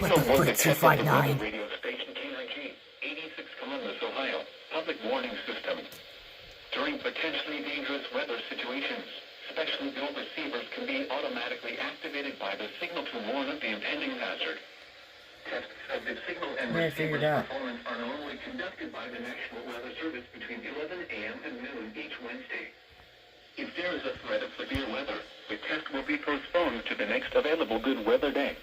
What the frick, 259? Radio station KIG, 86 Columbus, Ohio. Public warning system. During potentially dangerous weather situations, specially built receivers can be automatically activated by the signal to warn of the impending hazard. Tests of the signal and receiver performance are normally conducted by the National Weather Service between 11 a.m. and noon each Wednesday. If there is a threat of severe weather, the test will be postponed to the next available good weather day.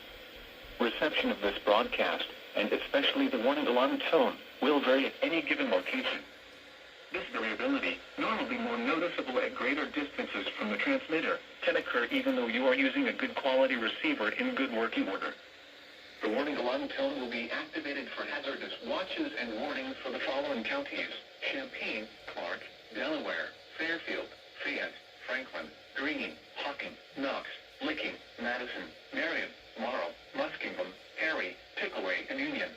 Reception of this broadcast, and especially the warning alarm tone, will vary at any given location. This variability, normally more noticeable at greater distances from the transmitter, can occur even though you are using a good quality receiver in good working order. The warning alarm tone will be activated for hazardous watches and warnings for the following counties: Champaign, Clark, Delaware, Fairfield, Fayette, Franklin, Greene, Hocking, Knox, Licking, Madison, Marion, Morrow, Muskingum, Perry, Pickaway, and Union.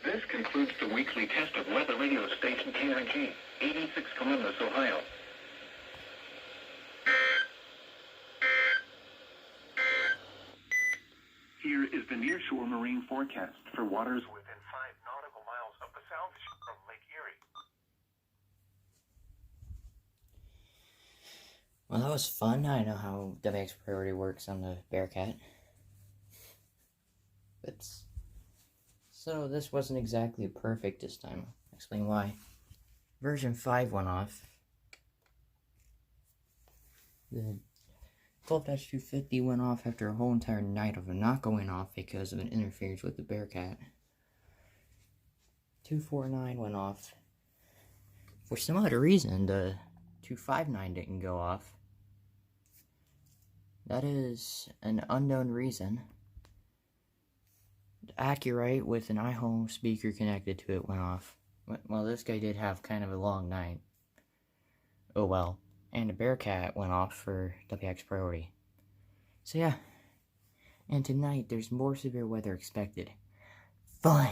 This concludes the weekly test of weather radio station KIG, 86 Columbus, Ohio. Here is the nearshore marine forecast for waters within 5 nautical miles of the south shore of Lake Erie. Well, that was fun. I know how WX priority works on the Bearcat. But so this wasn't exactly perfect this time. I'll explain why. Version 5 went off. The 12-250 went off after a whole entire night of it not going off because of an interference with the Bearcat. 249 went off. For some odd reason, the 259 didn't go off. That is an unknown reason. Accurate with an iHome speaker connected to it went off. Well, this guy did have kind of a long night. Oh well. And the Bearcat went off for WX priority. So yeah. And tonight there's more severe weather expected. Fun!